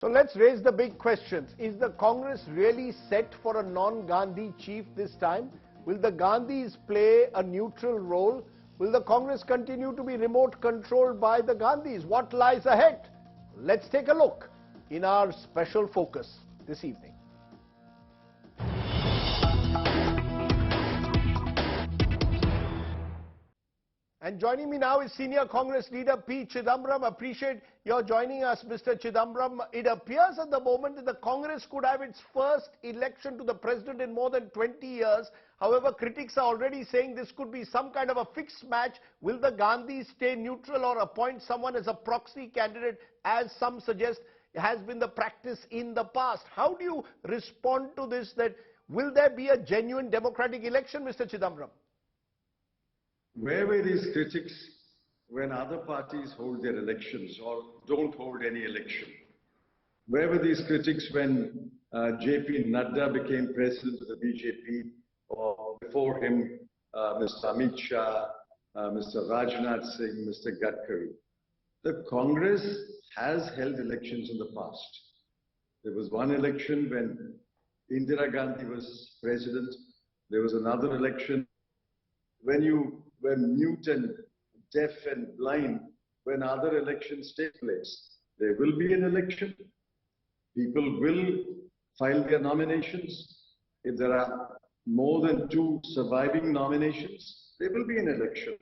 So let's raise the big questions. Is the Congress really set for a non-Gandhi chief this time? Will the Gandhis play a neutral role? Will the Congress continue to be remote controlled by the Gandhis? What lies ahead? Let's take a look in our special focus this evening. And joining me now is Senior Congress leader P. Chidambaram. Appreciate your joining us, Mr. Chidambaram. It appears at the moment that the Congress could have its first election to the president in more than 20 years. However, critics are already saying this could be some kind of a fixed match. Will the Gandhis stay neutral or appoint someone as a proxy candidate, as some suggest has been the practice in the past? How do you respond to this? That will there be a genuine democratic election, Mr. Chidambaram? Where were these critics when other parties hold their elections or don't hold any election? Where were these critics when J.P. Nada became president of the BJP, or before him Mr. Amit Shah, Mr. Rajnath Singh, Mr. Gadkari? The Congress has held elections in the past. There was one election when Indira Gandhi was president. There was another election when you were mute and deaf and blind, when other elections take place. There will be an election. People will file their nominations. If there are more than 2 surviving nominations, there will be an election.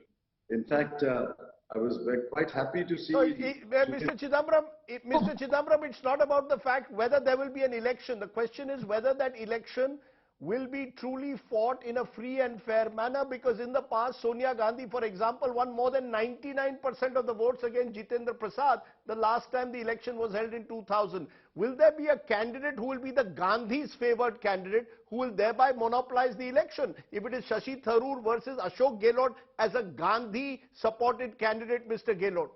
In fact, I was quite happy to see... So, Mr. Chidambaram, it's not about the fact whether there will be an election. The question is whether that election will be truly fought in a free and fair manner, because in the past, Sonia Gandhi, for example, won more than 99% of the votes against Jitendra Prasad the last time the election was held in 2000. Will there be a candidate who will be the Gandhis' favored candidate, who will thereby monopolize the election? If it is Shashi Tharoor versus Ashok Gehlot as a Gandhi-supported candidate, Mr. Gehlot.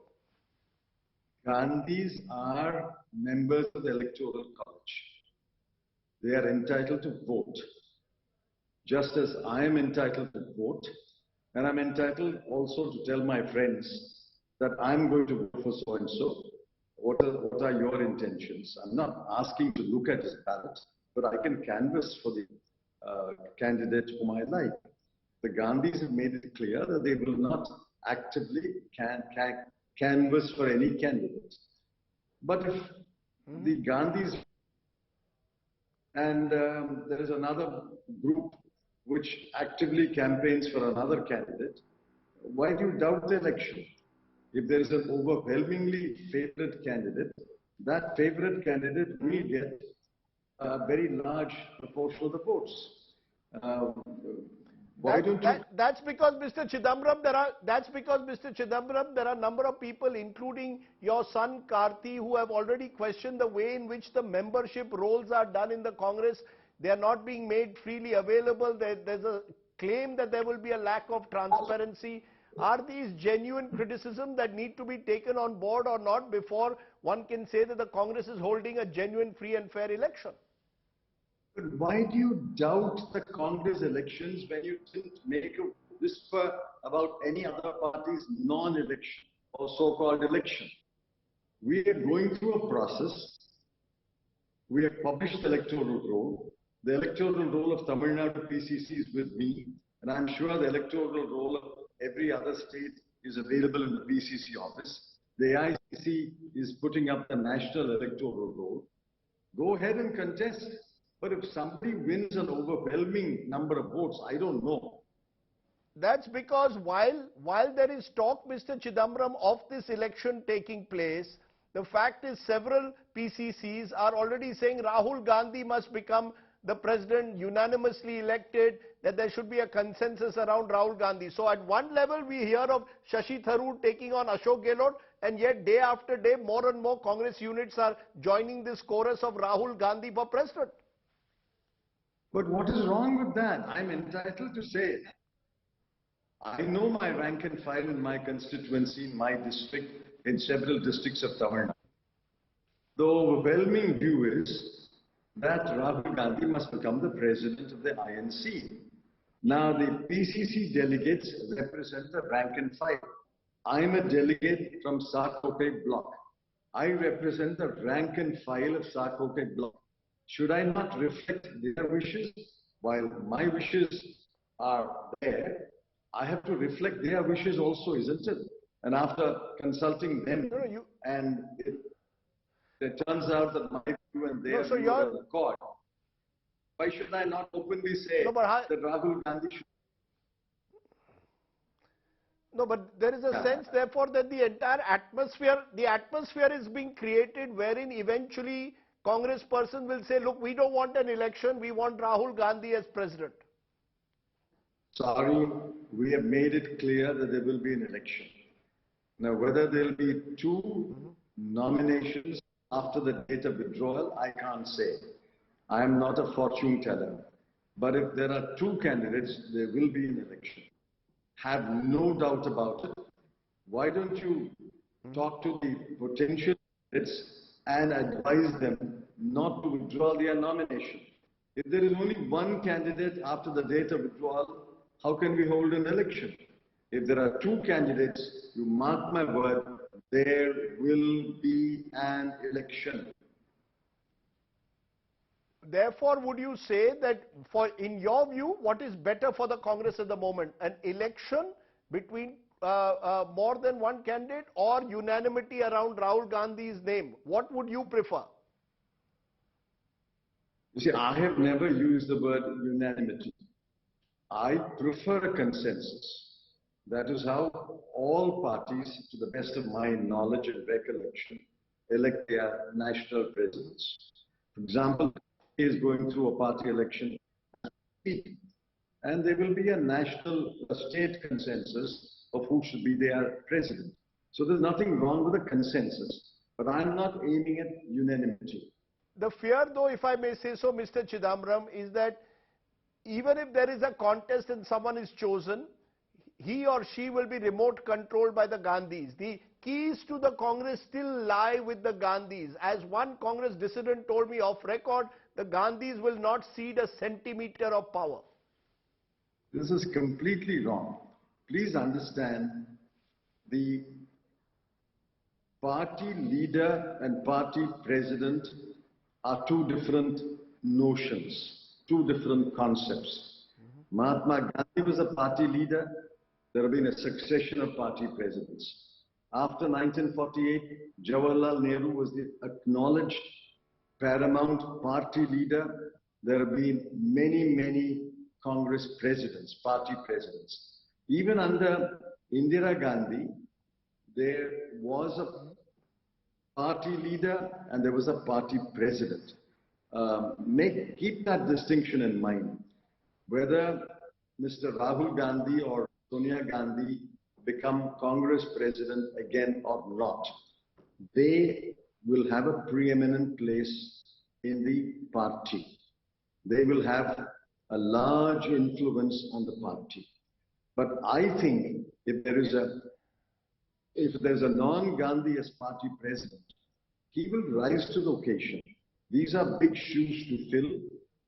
Gandhis are members of the Electoral College. They are entitled to vote, just as I am entitled to vote, and I'm entitled also to tell my friends that I'm going to vote for so-and-so. What are your intentions? I'm not asking to look at his ballot, but I can canvass for the candidate whom I like. The Gandhis have made it clear that they will not actively canvass for any candidate. But if the Gandhis... And there is another group which actively campaigns for another candidate. Why do you doubt the election? If there is an overwhelmingly favored candidate, that favored candidate will get a very large proportion of the votes. Why don't you? That's because, Mr. Chidambaram, there are a number of people, including your son Karthi, who have already questioned the way in which the membership rolls are done in the Congress. They are not being made freely available. There's a claim that there will be a lack of transparency. Are these genuine criticisms that need to be taken on board or not before one can say that the Congress is holding a genuine, free and fair election? But why do you doubt the Congress elections when you didn't make a whisper about any other party's non-election or so-called election? We are going through a process. We have published the electoral roll. The electoral roll of Tamil Nadu PCC is with me, and I'm sure the electoral roll of every other state is available in the PCC office. The AICC is putting up the national electoral roll. Go ahead and contest. But if somebody wins an overwhelming number of votes, I don't know. That's because while there is talk, Mr. Chidambaram, of this election taking place, the fact is several PCCs are already saying Rahul Gandhi must become the president, unanimously elected, that there should be a consensus around Rahul Gandhi. So at one level we hear of Shashi Tharoor taking on Ashok Gehlot, and yet day after day more and more Congress units are joining this chorus of Rahul Gandhi for president. But what is wrong with that? I'm entitled to say it. I know my rank and file in my constituency, in my district, in several districts of Tamil Nadu. The overwhelming view is that Rahul Gandhi must become the president of the INC. Now the PCC delegates represent the rank and file. I'm a delegate from Sakote block. I represent the rank and file of Sarkote bloc. Should I not reflect their wishes? While my wishes are there, I have to reflect their wishes also, isn't it? And after consulting them, and it turns out that my view and their view are in accord, why should I not openly say that Rahul Gandhi should? No, but there is a sense, therefore, that the entire atmosphere is being created wherein eventually Congress person will say, look, we don't want an election, we want Rahul Gandhi as president. Sorry, we have made it clear that there will be an election. Now, whether there will be two nominations after the date of withdrawal, I can't say. I am not a fortune teller. But if there are two candidates, there will be an election. Have no doubt about it. Why don't you talk to the potential candidates and advise them not to withdraw their nomination? If there is only one candidate after the date of withdrawal, how can we hold an election? If there are two candidates, you mark my word, there will be an election. Therefore, would you say that, in your view, what is better for the Congress at the moment? An election between more than one candidate or unanimity around Rahul Gandhi's name? What would you prefer? You see, I have never used the word unanimity. I prefer a consensus. That is how all parties, to the best of my knowledge and recollection, elect their national presidents. For example, is going through a party election, and there will be a state consensus of who should be their president. So there's nothing wrong with a consensus, but I'm not aiming at unanimity. The fear, though, if I may say so, Mr. Chidambaram, is that even if there is a contest and someone is chosen, he or she will be remote controlled by the Gandhis. The keys to the Congress still lie with the Gandhis. As one Congress dissident told me off record, the Gandhis will not cede a centimeter of power. This is completely wrong. Please understand, the party leader and party president are two different notions, two different concepts. Mahatma Gandhi was a party leader. There have been a succession of party presidents. After 1948, Jawaharlal Nehru was the acknowledged paramount party leader. There have been many Congress presidents, party presidents. Even under Indira Gandhi, there was a party leader and there was a party president. Keep that distinction in mind. Whether Mr. Rahul Gandhi or Sonia Gandhi become Congress president again or not, they will have a preeminent place in the party. They will have a large influence on the party. But I think if there's a non-Gandhi as party president, he will rise to the occasion. These are big shoes to fill,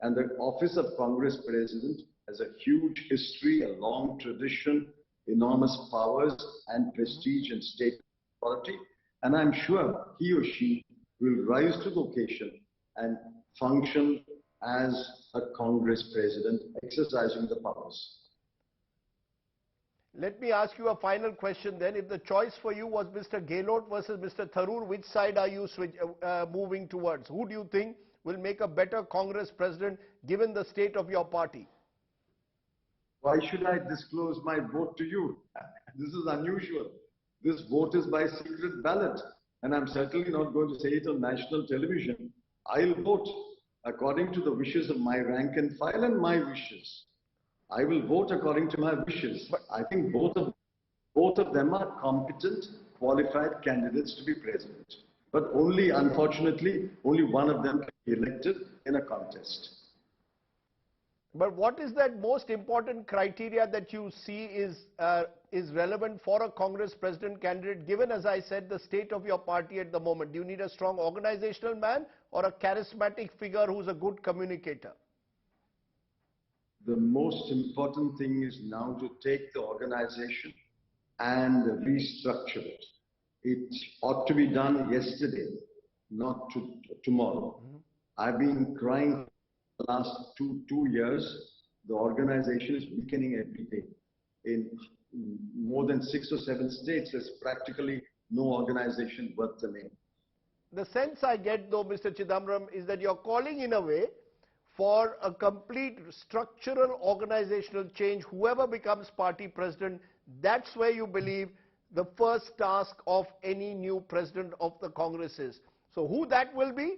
and the office of Congress president has a huge history, a long tradition, enormous powers and prestige and state authority. And I'm sure he or she will rise to the occasion and function as a Congress president, exercising the powers. Let me ask you a final question then. If the choice for you was Mr. Gehlot versus Mr. Tharoor, which side are you moving towards? Who do you think will make a better Congress president given the state of your party? Why should I disclose my vote to you? This is unusual. This vote is by secret ballot, and I'm certainly not going to say it on national television. I'll vote according to the wishes of my rank and file and my wishes. I will vote according to my wishes. But I think both of them are competent, qualified candidates to be president. But only, unfortunately, only one of them can be elected in a contest. But what is that most important criteria that you see is relevant for a Congress president candidate, given, as I said, the state of your party at the moment? Do you need a strong organizational man or a charismatic figure who's a good communicator? The most important thing is now to take the organization and restructure it. it ought to be done yesterday, not tomorrow. I've been crying the last two years. The organization is weakening every day. In more than 6 or 7 states, there's practically no organization worth the name. The sense I get though, Mr. Chidambaram, is that you're calling in a way for a complete structural organizational change. Whoever becomes party president, that's where you believe the first task of any new president of the Congress is. So who that will be,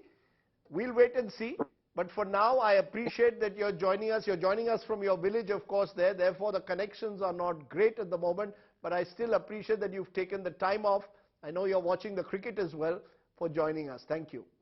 we'll wait and see. But for now, I appreciate that you're joining us. You're joining us from your village, of course, there. Therefore, the connections are not great at the moment. But I still appreciate that you've taken the time off. I know you're watching the cricket as well, for joining us. Thank you.